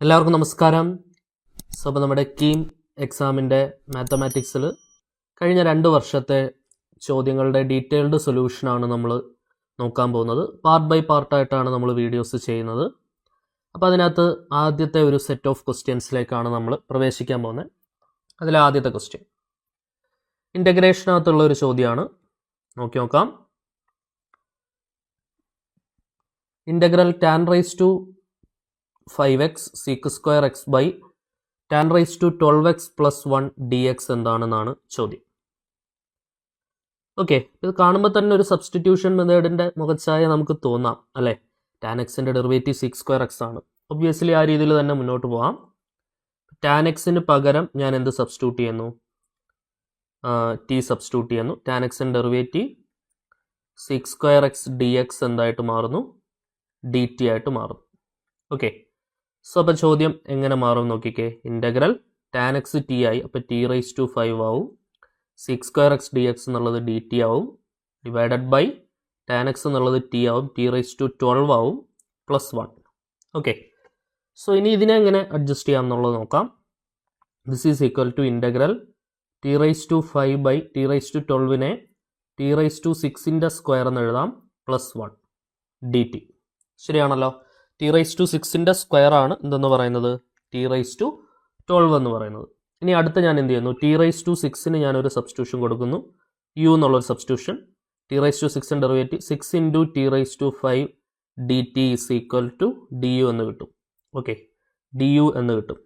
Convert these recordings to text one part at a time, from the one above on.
എല്ലാവർക്കും നമസ്കാരം. സോ അപ്പോൾ നമ്മുടെ കീം എക്സാമിൻ്റെ മാത്തമാറ്റിക്സിൽ കഴിഞ്ഞ 2 വർഷത്തെ ചോദ്യങ്ങളുടെ ഡീറ്റെയിൽഡ് സൊല്യൂഷനാണ് നമ്മൾ നോക്കാൻ പോകുന്നത്. പാർട്ട് ബൈ പാർട്ടായിട്ടാണ് നമ്മൾ വീഡിയോസ് ചെയ്യുന്നത്. അപ്പോൾ അതിനകത്ത് ആദ്യത്തെ ഒരു സെറ്റ് ഓഫ് ക്വസ്റ്റ്യൻസിലേക്കാണ് നമ്മൾ പ്രവേശിക്കാൻ പോകുന്നത്. അതിൽ ആദ്യത്തെ ക്വസ്റ്റ്യൻ ഇൻ്റഗ്രേഷനകത്തുള്ള ഒരു ചോദ്യമാണ്. നോക്കാം. Integral tan raised to 5x sec square x by tan raised to 12x plus 1 dx എന്താണെന്നാണ് ചോദ്യം. ഓക്കെ, ഇത് കാണുമ്പോൾ തന്നെ ഒരു സബ്സ്റ്റിറ്റ്യൂഷൻ മെത്തേഡിൻ്റെ മുഖച്ഛായ നമുക്ക് തോന്നാം അല്ലേ. ടാൻ എക്സിൻ്റെ ഡെറിവേറ്റീവ് സിക്സ് സ്ക്വയർ എക്സ് ആണ്. ഒബ്വിയസ്ലി ആ രീതിയിൽ തന്നെ മുന്നോട്ട് പോകാം. ടാൻ എക്സിന് പകരം ഞാൻ എന്ത് സബ്സ്റ്റിറ്റ്യൂട്ട് ചെയ്യുന്നു? ടി സബ്സ്റ്റിറ്റ്യൂട്ട് ചെയ്യുന്നു. ടാൻ എക്സിൻ്റെ derivative six square x d X എന്തായിട്ട് മാറുന്നു? ഡി ടി ആയിട്ട് മാറുന്നു. ഓക്കെ, സോ അപ്പോൾ ചോദ്യം എങ്ങനെ മാറും നോക്കിക്കേ. ഇൻ്റഗ്രൽ ടാൻ എക്സ് ടി ആയി, അപ്പോൾ ടി റൈസ് ടു 5 ആവും. Six square x d X എന്നുള്ളത് ഡി ടി ആവും, ഡിവൈഡഡ് ബൈ ടാൻ എക്സ് എന്നുള്ളത് ടി ആവും, ടി റൈസ് ടു 12 ആവും, പ്ലസ് 1. ഓക്കെ, സോ ഇനി ഇതിനെ എങ്ങനെ അഡ്ജസ്റ്റ് ചെയ്യാം എന്നുള്ളത് നോക്കാം. This is equal to integral t raise to 5 by t raise to 12നെ ടി റൈസ് ടു 6ൻ്റെ സ്ക്വയർ എന്ന് എഴുതാം, പ്ലസ് 1 ഡി ടി. ശരിയാണല്ലോ. ടി റൈസ് ടു 6ൻ്റെ സ്ക്വയർ ആണ് എന്തെന്ന് പറയുന്നത്? ടി റൈസ് ടു 12 എന്ന് പറയുന്നത്. ഇനി അടുത്ത് ഞാൻ എന്ത് ചെയ്യുന്നു? ടി റൈസ് ടു 6ന് ഞാനൊരു സബ്സ്റ്റിറ്റ്യൂഷൻ കൊടുക്കുന്നു, യു എന്നുള്ളൊരു സബ്സ്റ്റിറ്റ്യൂഷൻ. ടി റൈസ് ടു 6ൻ്റെ derivative 6 into t raise to 5 d t is equal to d u എന്ന് കിട്ടും. ഓക്കെ, ഡി യു എന്ന് കിട്ടും.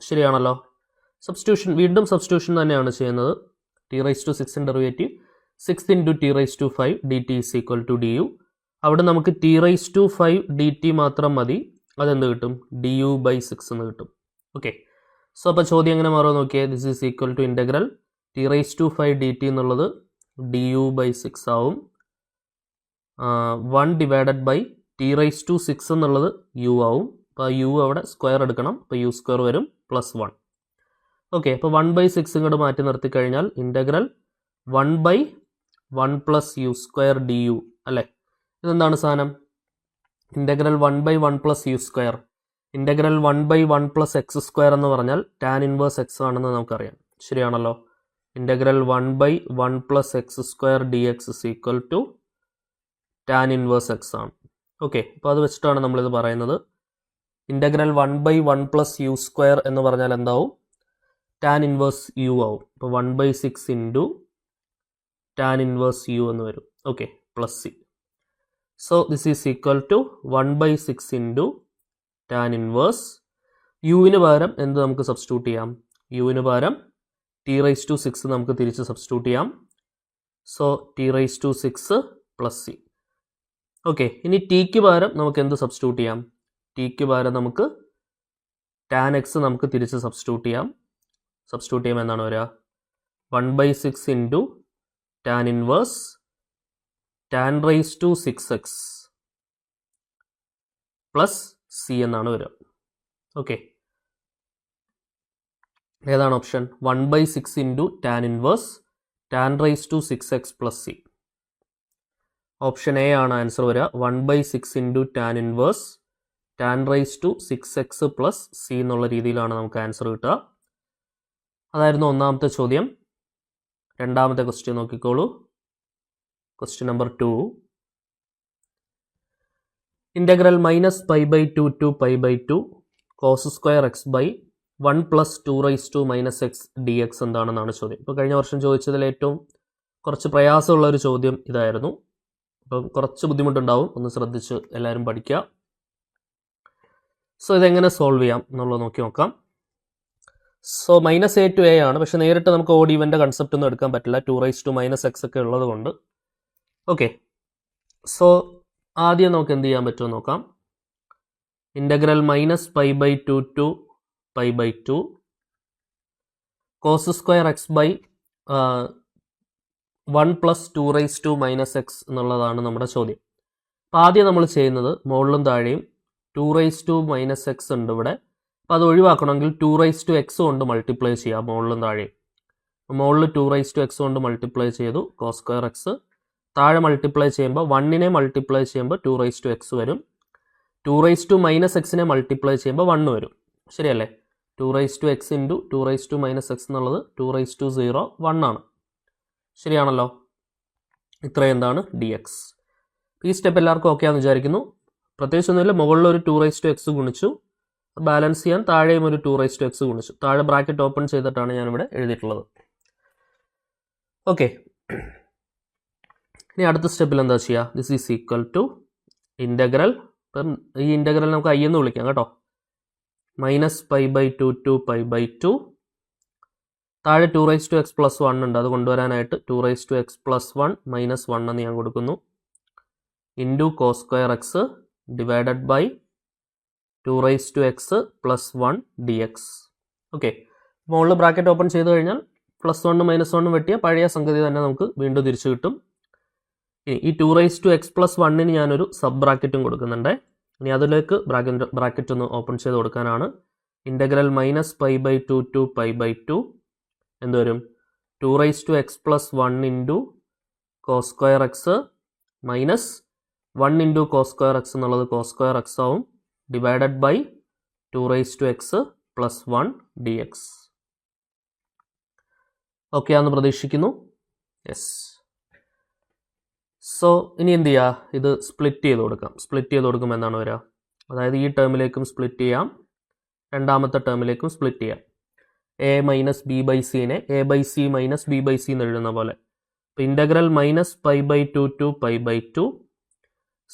ശരിയാണല്ലോ. സബ്സ്റ്റിറ്റ്യൂഷൻ, വീണ്ടും സബ്സ്റ്റിറ്റ്യൂഷൻ തന്നെയാണ് ചെയ്യുന്നത്. ടി റൈസ് ടു 6ൻ്റെ derivative 6 into t raise to 5 d t is equal to d u. അവിടെ നമുക്ക് t raise to 5 d t മാത്രം മതി. അതെന്ത് കിട്ടും? ഡി യു ബൈ 6 എന്ന് കിട്ടും. ഓക്കെ, സോ അപ്പോൾ ചോദ്യം എങ്ങനെ മാറുമോ നോക്കിയേ. This is equal to integral t raise to 5 d t എന്നുള്ളത് ഡി യു ബൈ 6 ആവും. 1 divided by t raise to 6 എന്നുള്ളത് യു ആവും. അപ്പോൾ യു അവിടെ സ്ക്വയർ എടുക്കണം, അപ്പോൾ യു സ്ക്വയർ വരും, പ്ലസ് 1. ഓക്കെ, അപ്പോൾ 1 ബൈ 6 ഇങ്ങോട്ട് മാറ്റി നിർത്തി കഴിഞ്ഞാൽ integral 1 by 1 plus u square d u അല്ലേ. ഇതെന്താണ് സാധനം? Integral 1 by 1 plus u square. Integral 1 by 1 plus x square എന്ന് പറഞ്ഞാൽ ടാൻ ഇൻവേഴ്സ് എക്സ് ആണെന്ന് നമുക്കറിയാം. ശരിയാണല്ലോ. Integral 1 by 1 plus x square d x is equal to tan inverse x ആണ്. Okay, അപ്പോൾ അത് വെച്ചിട്ടാണ് നമ്മളിത് പറയുന്നത്. Integral 1 by 1 plus u square എന്ന് പറഞ്ഞാൽ എന്താവും? ടാൻ ഇൻവേഴ്സ് യു ആവും. ഇപ്പോൾ 1 by 6 into tan inverse u എന്ന് വരും. Okay, plus c. So this is equal to 1 by 6 into tan inverse. യുവിന് പകരം എന്ത് നമുക്ക് സബ്സ്റ്റിറ്റ്യൂട്ട് ചെയ്യാം? യുവിന് പകരം ടി റൈസ് ടു 6 നമുക്ക് തിരിച്ച് സബ്സ്റ്റിറ്റ്യൂട്ട് ചെയ്യാം. So t raise to 6 plus c. Okay, ഇനി ടിക്ക് പകരം നമുക്ക് എന്ത് സബ്സ്റ്റിറ്റ്യൂട്ട് ചെയ്യാം? ടിക്ക് പകരം നമുക്ക് ടാൻ എക്സ് നമുക്ക് തിരിച്ച് സബ്സ്റ്റിറ്റ്യൂട്ട് ചെയ്യാം. സബ്സ്റ്റിറ്റ്യൂട്ട് ചെയ്യുമ്പോൾ എന്താണ് വരിക? 1 by 6 into tan inverse tan raise to 6x plus c എന്നാണ് വരിക. ഓക്കെ, ഏതാണ് option? 1 by 6 into tan inverse tan raise to 6x plus c. Option A ആണ് ആൻസർ വരിക. 1 by 6 into tan inverse tan raise to 6x plus c എന്നുള്ള രീതിയിലാണ് നമുക്ക് answer കിട്ടുക. അതായിരുന്നു ഒന്നാമത്തെ ചോദ്യം. രണ്ടാമത്തെ ക്വസ്റ്റ്യൻ നോക്കിക്കോളൂ. Question number 2. Integral minus pi by 2 to pi by 2 cos square x by 1 plus 2 raised to minus x dx എന്താണെന്നാണ് ചോദ്യം. ഇപ്പോൾ കഴിഞ്ഞ വർഷം ചോദിച്ചതിൽ ഏറ്റവും കുറച്ച് പ്രയാസമുള്ള ഒരു ചോദ്യം ഇതായിരുന്നു. അപ്പം കുറച്ച് ബുദ്ധിമുട്ടുണ്ടാവും, ഒന്ന് ശ്രദ്ധിച്ച് എല്ലാവരും പഠിക്കുക. സോ ഇതെങ്ങനെ സോൾവ് ചെയ്യാം എന്നുള്ളത് നോക്കാം. So minus a to a ആണ്, പക്ഷെ നേരിട്ട് നമുക്ക് ഓഡ് ഈവൻ്റെ കൺസെപ്റ്റ് ഒന്നും എടുക്കാൻ പറ്റില്ല. 2 raised to minus x ഒക്കെ ഉള്ളത് കൊണ്ട്. ഓക്കെ, സോ ആദ്യം നമുക്ക് എന്ത് ചെയ്യാൻ പറ്റുമോ നോക്കാം. Integral minus pi by 2 to pi by 2 cos square x by 1 plus 2 raise to minus x എന്നുള്ളതാണ് നമ്മുടെ ചോദ്യം. അപ്പോൾ ആദ്യം നമ്മൾ ചെയ്യുന്നത് മുകളിലും താഴെയും 2 റൈസ് ടു മൈനസ് എക്സ് ഉണ്ട് ഇവിടെ. അപ്പോൾ അത് ഒഴിവാക്കണമെങ്കിൽ 2 റൈസ് ടു എക്സ് കൊണ്ട് മൾട്ടിപ്ലൈ ചെയ്യാം മുകളിലും താഴെയും. മുകളിൽ 2 റൈസ് ടു എക്സ് കൊണ്ട് മൾട്ടിപ്ലൈ ചെയ്തു, കോസ് സ്ക്വയർ എക്സ്. താഴെ മൾട്ടിപ്ലൈ ചെയ്യുമ്പോൾ 1നെ മൾട്ടിപ്ലൈ ചെയ്യുമ്പോൾ 2 റൈസ് ടു എക്സ് വരും. 2 റൈസ് ടു മൈനസ് എക്സിനെ മൾട്ടിപ്ലൈ ചെയ്യുമ്പോൾ 1 വരും. ശരിയല്ലേ? 2x ഇൻറ്റു 2 - x എന്നുള്ളത് 2 1 ആണ്. ശരിയാണല്ലോ? ഇത്രയും എന്താണ് dx. ഈ സ്റ്റെപ്പ് എല്ലാവർക്കും ഓക്കെ ആണെന്ന് വിചാരിക്കുന്നു. പ്രത്യേകിച്ചൊന്നുമില്ല, മുകളിൽ ഒരു 2x ഗുണിച്ചു, ബാലൻസ് ചെയ്യാൻ താഴെയും ഒരു 2x ഗുണിച്ചു. താഴെ ബ്രാക്കറ്റ് ഓപ്പൺ ചെയ്തിട്ടാണ് ഞാനിവിടെ എഴുതിയിട്ടുള്ളത്. ഓക്കെ, ഇനി അടുത്ത സ്റ്റെപ്പിൽ എന്താ ചെയ്യുക? This is equal to integral. ഇപ്പം ഈ ഇൻ്റഗ്രൽ നമുക്ക് ഐ എന്ന് വിളിക്കാം കേട്ടോ. -π/2 to π/2. താഴെ 2x + 1 ഉണ്ട്, അത് കൊണ്ടുവരാനായിട്ട് 2x + 1 - 1 എന്ന് ഞാൻ കൊടുക്കുന്നു. Into cos² x divided by 2x + 1 dx. Okay, മുകളിൽ ബ്രാക്കറ്റ് ഓപ്പൺ ചെയ്ത് കഴിഞ്ഞാൽ +1 - 1 വെട്ടിയ പഴയ സംഗതി തന്നെ നമുക്ക് വീണ്ടും തിരിച്ചു കിട്ടും. ഇനി ഈ 2x + 1 ഞാനൊരു സബ് ബ്രാക്കറ്റും കൊടുക്കുന്നുണ്ട്. ഇനി അതിലേക്ക് ബ്രാക്കറ്റ് ഒന്ന് ഓപ്പൺ ചെയ്ത് കൊടുക്കാനാണ്. ഇൻ്റഗ്രൽ -π/2 to π/2 എന്ത് വരും? 2x + 1 into cos² x minus 1 into cos² x എന്നുള്ളത് cos² x ആവും, divided by 2x + 1 dx. Okay ആണെന്ന് പ്രതീക്ഷിക്കുന്നു. യെസ്. സോ ഇനി എന്ത് ചെയ്യുക? ഇത് സ്പ്ലിറ്റ് ചെയ്ത് കൊടുക്കാം. സ്പ്ലിറ്റ് ചെയ്ത് കൊടുക്കുമ്പോൾ എന്താണ് വരിക? അതായത് ഈ ടേമിലേക്കും സ്പ്ലിറ്റ് ചെയ്യാം, രണ്ടാമത്തെ ടേമിലേക്കും സ്പ്ലിറ്റ് ചെയ്യാം. a - b/c-നെ a/c - b/c എന്ന് എഴുതുന്ന പോലെ. ഇപ്പോൾ ഇൻ്റഗ്രൽ -π/2 to π/2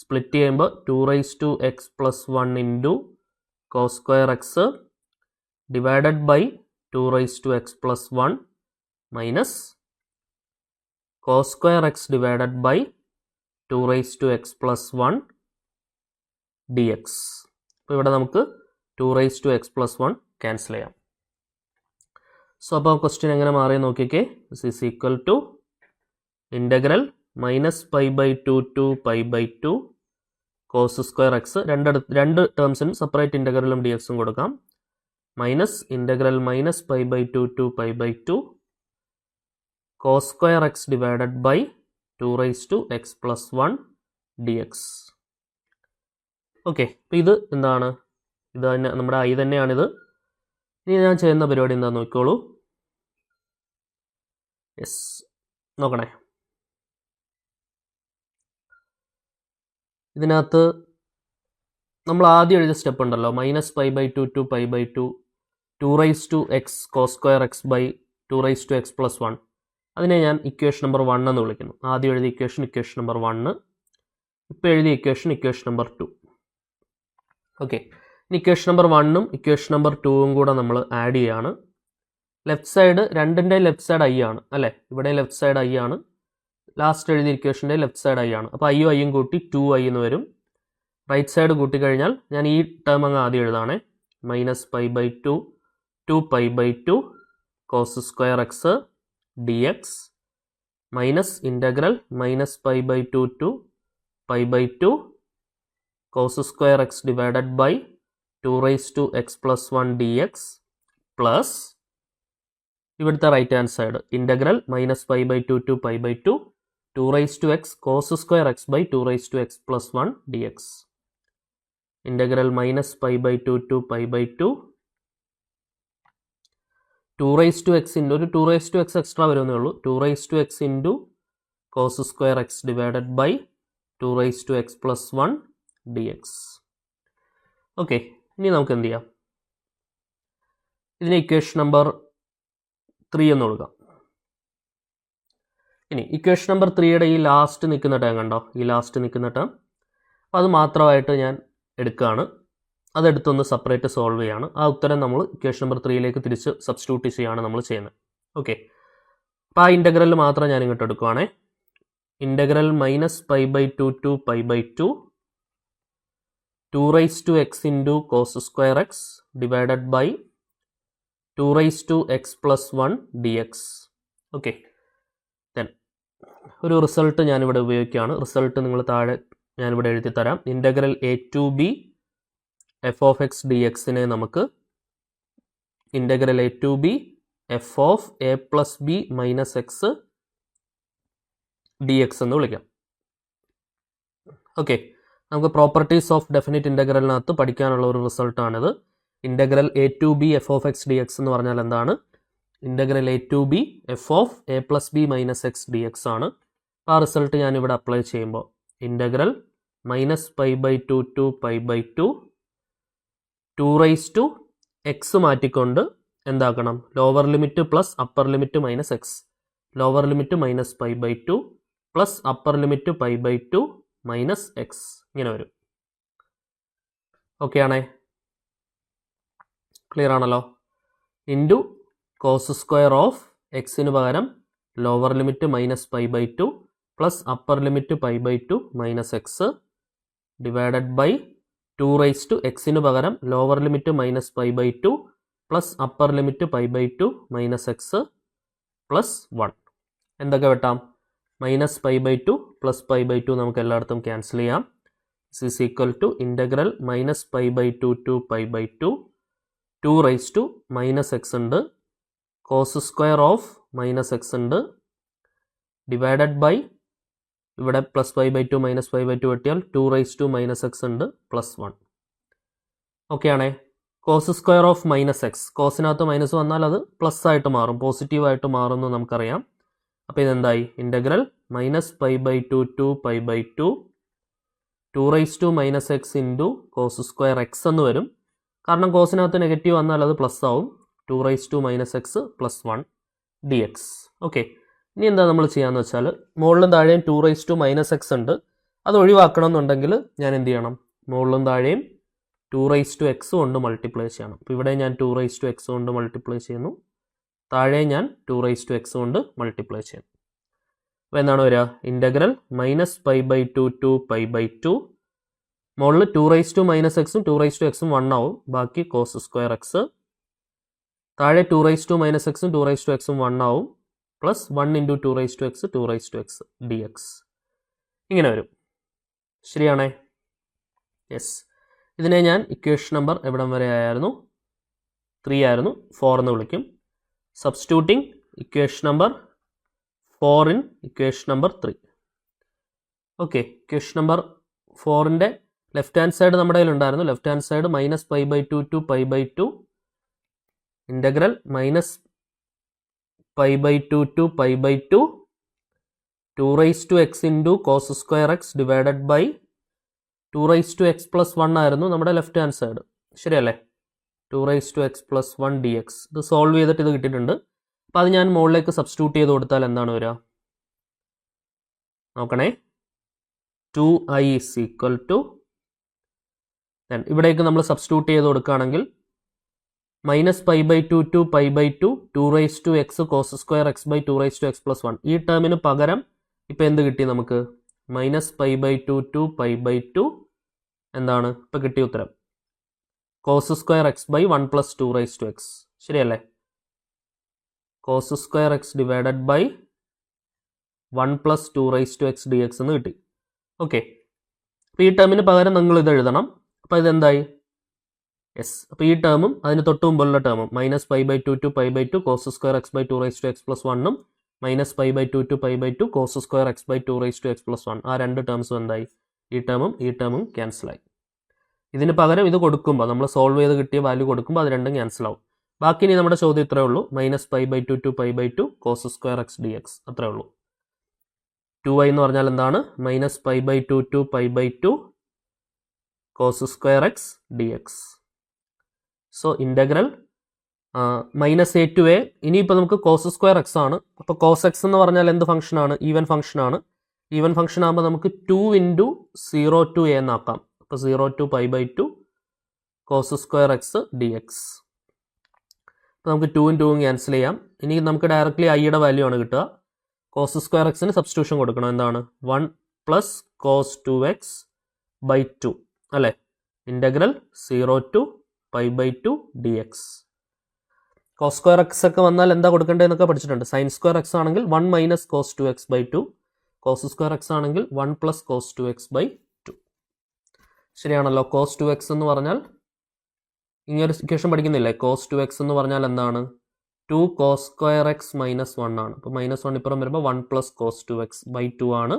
സ്പ്ലിറ്റ് ചെയ്യുമ്പോൾ 2x + 1 into cos² x divided by 2x + 1 minus cos² x divided by 2x + 1 dx. അപ്പോൾ ഇവിടെ നമുക്ക് 2x + 1 ക്യാൻസൽ ചെയ്യാം. സോ അപ്പോൾ ക്വസ്റ്റ്യൻ എങ്ങനെ മാറി നോക്കിക്കേ. This is equal to integral -π/2 to π/2 cos² x. രണ്ട് ടേംസിനും സെപ്പറേറ്റ് ഇൻ്റഗ്രലും dxഉം കൊടുക്കാം. Minus integral -π/2 to π/2 cos² x divided by 2x + 1 dx. Okay, അപ്പോൾ ഇത് എന്താണ്? ഇത് തന്നെ നമ്മുടെ ഐ തന്നെയാണിത്. ഇനി ഞാൻ ചെയ്യുന്ന പരിപാടി എന്താണെന്ന് നോക്കിക്കോളൂ. യെസ്, നോക്കണേ. ഇതിനകത്ത് നമ്മൾ ആദ്യം എഴുതിയ സ്റ്റെപ്പ് ഉണ്ടല്ലോ, -π/2 to π/2 2x cos² x ബൈ 2x + 1. അതിനെ ഞാൻ ഇക്വേഷൻ നമ്പർ 1 എന്ന് വിളിക്കുന്നു. ആദ്യം എഴുതിയ ഇക്വേഷൻ നമ്പർ 1, ഇപ്പോൾ എഴുതിയ equation number 2. Okay, equation number 1ഉം ഇക്വേഷൻ നമ്പർ 2ഉം കൂടെ നമ്മൾ ആഡ് ചെയ്യാണ്. ലെഫ്റ്റ് സൈഡ്, രണ്ടിൻ്റെ ലെഫ്റ്റ് സൈഡ് ഐ ആണ് അല്ലേ? ഇവിടെ ലെഫ്റ്റ് സൈഡ് ഐ ആണ്, ലാസ്റ്റ് എഴുതിയ ഇക്വേഷൻ്റെ ലെഫ്റ്റ് സൈഡ് ഐ ആണ്. അപ്പോൾ ഐയും കൂട്ടി 2i എന്ന് വരും. റൈറ്റ് സൈഡ് കൂട്ടിക്കഴിഞ്ഞാൽ ഞാൻ ഈ ടേം അങ്ങ് ആദ്യം എഴുതാണേ. -π/2 to π/2 cos² x dx minus integral -π/2 to π/2 cos² x divided by 2x + 1 dx plus ഇവിടുത്തെ right hand side integral -π/2 to π/2 2x cos² x ബൈ 2x + 1 dx. Integral -π/2 to π/2 2x into ഒരു 2x extra വരുമെന്നേ ഉള്ളൂ. 2x into cos² x divided by 2x + 1 dx. Okay, ഇനി നമുക്ക് എന്ത് ചെയ്യാം? ഇതിന് ഇക്വേഷൻ നമ്പർ 3 എന്ന് കൊടുക്കാം. ഇനി ഇക്വേഷൻ നമ്പർ 3യുടെ ഈ ലാസ്റ്റ് നിൽക്കുന്ന ടേം കണ്ടോ? ഈ ലാസ്റ്റ് നിൽക്കുന്ന ടേം, അപ്പോൾ അത് മാത്രമായിട്ട് ഞാൻ എടുക്കുകയാണ്. അതെടുത്തൊന്ന് സെപ്പറേറ്റ് സോൾവ് ചെയ്യാണ്. ആ ഉത്തരം നമ്മൾ ഇക്വേഷൻ നമ്പർ 3യിലേക്ക് തിരിച്ച് സബ്സ്റ്റിറ്റ്യൂട്ട് ചെയ്യുകയാണ് നമ്മൾ ചെയ്യുന്നത്. ഓക്കെ, അപ്പോൾ ആ ഇൻ്റഗ്രൽ മാത്രം ഞാൻ ഇങ്ങോട്ട് എടുക്കുവാണേ. Integral -π/2 to π/2 2x into cos² x divided by 2x + 1 dx. Okay, then ഒരു റിസൾട്ട് ഞാനിവിടെ ഉപയോഗിക്കുകയാണ്. റിസൾട്ട് നിങ്ങൾ താഴെ ഞാനിവിടെ എഴുതി തരാം. Integral a to b f(x) dx-നെ നമുക്ക് integral a to b f(a + b - x) dx എന്ന് വിളിക്കാം. ഓക്കെ, നമുക്ക് പ്രോപ്പർട്ടീസ് ഓഫ് ഡെഫിനിറ്റ് ഇൻ്റഗ്രലിനകത്ത് പഠിക്കാനുള്ള ഒരു റിസൾട്ടാണിത്. Integral a to b f of x d x എന്ന് പറഞ്ഞാൽ എന്താണ്? Integral a to b f of a plus b minus x d x ആണ്. അപ്പോൾ ആ റിസൾട്ട് ഞാനിവിടെ അപ്ലൈ ചെയ്യുമ്പോൾ integral minus pi by two to pi by two 2 x മാറ്റിക്കൊണ്ട് എന്താക്കണം? Lower limit plus upper limit minus x, lower limit minus pi by two plus upper limit pi by two minus X, ഇങ്ങനെ വരും. Okay ആണേ? Clear ആണല്ലോ? Into cos square of എക്സിന് പകരം lower limit minus pi by two plus upper limit pi by two minus x divided by 2 എക്സിന് പകരം lower limit minus pi by two plus upper limit pi by two minus x plus 1. എന്തൊക്കെ വെട്ടാം? Minus pi by two plus pi by two നമുക്ക് എല്ലായിടത്തും cancel ചെയ്യാം. This is equal to integral minus pi by two to pi by two 2 minus x ഉണ്ട്, cos square of minus x ഉണ്ട്, divided by ഇവിടെ plus pi by two minus pi by two വെട്ടിയാൽ 2 minus x ഉണ്ട് plus 1. Okay ആണേ? Cos square of minus x, കോസിനകത്ത് minus വന്നാൽ അത് plus ആയിട്ട് മാറും, പോസിറ്റീവായിട്ട് മാറുമെന്ന് നമുക്കറിയാം. അപ്പോൾ ഇതെന്തായി? Integral minus pi by two to pi by two 2 minus x into cos square x എന്ന് വരും. കാരണം കോസിനകത്ത് നെഗറ്റീവ് വന്നാൽ അത് പ്ലസ് ആവും. 2 minus x plus 1 d X. Okay, ഇനി എന്താ നമ്മൾ ചെയ്യാന്ന് വെച്ചാൽ മുകളിലും താഴെയും 2 മൈനസ് എക്സ് ഉണ്ട്, അത് ഒഴിവാക്കണം എന്നുണ്ടെങ്കിൽ ഞാൻ എന്ത് ചെയ്യണം? മുകളിലും താഴെയും 2 എക്സ് കൊണ്ട് മൾട്ടിപ്ലൈ ചെയ്യണം. അപ്പോൾ ഇവിടെ ഞാൻ 2 എക്സ് കൊണ്ട് മൾട്ടിപ്ലൈ ചെയ്യുന്നു, താഴെ ഞാൻ 2 എക്സ് കൊണ്ട് മൾട്ടിപ്ലൈ ചെയ്യുന്നു. അപ്പോൾ എന്താണ് വരിക? Integral minus pi by two to pi by two, മുകളിൽ 2 മൈനസ് എക്സും 2 എക്സും 1 ആവും, ബാക്കി കോസ് സ്ക്വയർ എക്സ്, താഴെ 2 മൈനസ് എക്സും 2 എക്സും 1 ആവും, plus 1 into 2 x d X, ഇങ്ങനെ വരും. ശരിയാണേ? യെസ്. ഇതിനെ ഞാൻ ഇക്വേഷൻ നമ്പർ എവിടം വരെ ആയിരുന്നു? 3 ആയിരുന്നു, 4 എന്ന് വിളിക്കും. Substituting equation number 4 in equation number 3. Okay, equation number 4ൻ്റെ ലെഫ്റ്റ് ഹാൻഡ് സൈഡ് നമ്മുടെ കയ്യിലുണ്ടായിരുന്നു. Left hand side minus pi by two to pi by two integral minus pi by two to pi by two 2 x into cos square x divided by 2 x plus 1 ആയിരുന്നു നമ്മുടെ left hand side. ശരിയല്ലേ? 2 x plus 1 d x. ഇത് solve ചെയ്തിട്ട് ഇത് കിട്ടിയിട്ടുണ്ട്. അപ്പോൾ അത് ഞാൻ മുകളിലേക്ക് സബ്സ്റ്റിറ്റ്യൂട്ട് ചെയ്ത് കൊടുത്താൽ എന്താണ് വരിക? നോക്കണേ. 2i ഈസ് ഈക്വൽ ടു, ഇവിടേക്ക് നമ്മൾ സബ്സ്റ്റിറ്റ്യൂട്ട് ചെയ്ത് കൊടുക്കുകയാണെങ്കിൽ minus pi by two to pi by two 2 x cos square x by 2 x plus 1. ഈ ടേമിന് പകരം ഇപ്പം എന്ത് കിട്ടി നമുക്ക്? Minus pi by two to pi by two എന്താണ് ഇപ്പം കിട്ടിയ ഉത്തരം? Cos square x by 1 plus 2 x. ശരിയല്ലേ? Cos square x divided by 1 plus 2 x d x എന്ന് കിട്ടി. ഓക്കെ, അപ്പോൾ ഈ ടേമിന് പകരം നിങ്ങൾ ഇത് എഴുതണം. അപ്പോൾ ഇതെന്തായി? യെസ്. അപ്പോൾ ഈ ടേമും അതിന് തൊട്ട് മുമ്പുള്ള ടേമും minus pi by two to pi by two cos square x by 2 x plus 1ഉം minus pi by two to pi by two cos square x by 2 x plus 1, ആ രണ്ട് ടേംസും എന്തായി? ഈ ടേമും ക്യാൻസലായി. ഇതിന് പകരം ഇത് കൊടുക്കുമ്പോൾ നമ്മൾ സോൾവ് ചെയ്ത് കിട്ടിയ വാല്യൂ കൊടുക്കുമ്പോൾ അത് രണ്ടും ക്യാൻസലാവും. ബാക്കി ഇനി നമ്മുടെ ചോദ്യം ഇത്രയേ ഉള്ളൂ. Minus pi by two to pi by two cos square x d x, അത്രേ ഉള്ളൂ. 2i എന്ന് പറഞ്ഞാൽ എന്താണ്? Minus pi by two to pi by two cos square x d x. So integral minus a to a. ഇനിയിപ്പോൾ നമുക്ക് cos square X ആണ്. അപ്പോൾ cos X എന്ന് പറഞ്ഞാൽ എന്ത് ഫംഗ്ഷനാണ്? ഈവൻ ഫംഗ്ഷനാണ്. ഈവൻ ഫംഗ്ഷൻ ആകുമ്പോൾ നമുക്ക് 2 ഇൻറ്റു 0 ടു എ എന്നാക്കാം. അപ്പോൾ 0 to pi by two cos square x d x. അപ്പോൾ നമുക്ക് 2ഉം 2ഉം ക്യാൻസൽ ചെയ്യാം. ഇനി നമുക്ക് ഡയറക്റ്റ്ലി ഐയുടെ വാല്യൂ ആണ് കിട്ടുക. കോസ് സ്ക്വയർ എക്സിന് സബ്സ്റ്റിറ്റ്യൂഷൻ കൊടുക്കണം. എന്താണ്? 1 പ്ലസ് കോസ് 2x ബൈ 2 അല്ലേ? Integral 0 to pi by 2 d x. Cos square x ഒക്കെ വന്നാൽ എന്താ കൊടുക്കേണ്ടതെന്നൊക്കെ പഠിച്ചിട്ടുണ്ട്. സൈൻ സ്ക്വയർ എക്സ് ആണെങ്കിൽ 1 minus cos 2x by 2, cos square x ആണെങ്കിൽ 1 പ്ലസ് കോസ് 2x ബൈ 2. ശരിയാണല്ലോ? കോസ് 2x എന്ന് പറഞ്ഞാൽ ഇങ്ങനൊരു ഇക്വേഷൻ പഠിക്കുന്നില്ലേ? കോസ് 2x എന്ന് പറഞ്ഞാൽ എന്താണ്? 2 കോസ് സ്ക്വയർ എക്സ് മൈനസ് 1 ആണ്. അപ്പോൾ മൈനസ് 1 ഇപ്പുറം വരുമ്പോൾ 1 പ്ലസ് കോസ് 2x ബൈ 2 ആണ്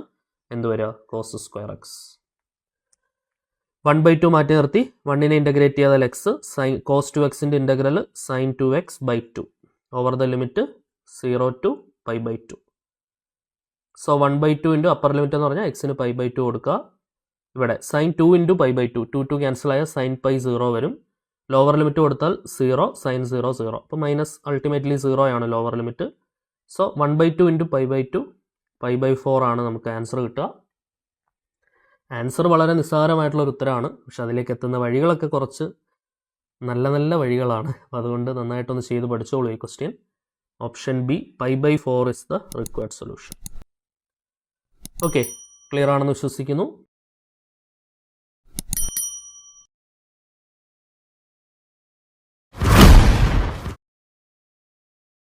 എന്ത് വരിക? Cos square X. 1/2 മാറ്റി നിർത്തി 1നെ ഇൻ്റഗ്രേറ്റ് ചെയ്താൽ x sine cos 2x integral sine 2x/2 over the limit 0 to π/2. So 1/2 into upper limit എന്ന് പറഞ്ഞാൽ എക്സിന് π/2 കൊടുക്കുക. ഇവിടെ സൈൻ 2 ഇൻറ്റു π/2 2 ക്യാൻസൽ ആയ സൈൻ പൈ 0 വരും. ലോവർ ലിമിറ്റ് കൊടുത്താൽ 0 സൈൻ 0 0. അപ്പോൾ മൈനസ് അൾട്ടിമേറ്റ്ലി 0 ആണ് ലോവർ ലിമിറ്റ്. സോ 1/2 ഇൻറ്റു π/2 π/4 ആണ് നമുക്ക് ആൻസർ കിട്ടുക. ആൻസർ വളരെ നിസ്സാരമായിട്ടുള്ളൊരു ഉത്തരമാണ്, പക്ഷെ അതിലേക്ക് എത്തുന്ന വഴികളൊക്കെ കുറച്ച് നല്ല നല്ല വഴികളാണ്. അതുകൊണ്ട് നന്നായിട്ടൊന്ന് ചെയ്ത് പഠിച്ചോളൂ ഈ question. Option B π/4 is the required solution. Okay, clear ആണെന്ന് വിശ്വസിക്കുന്നു.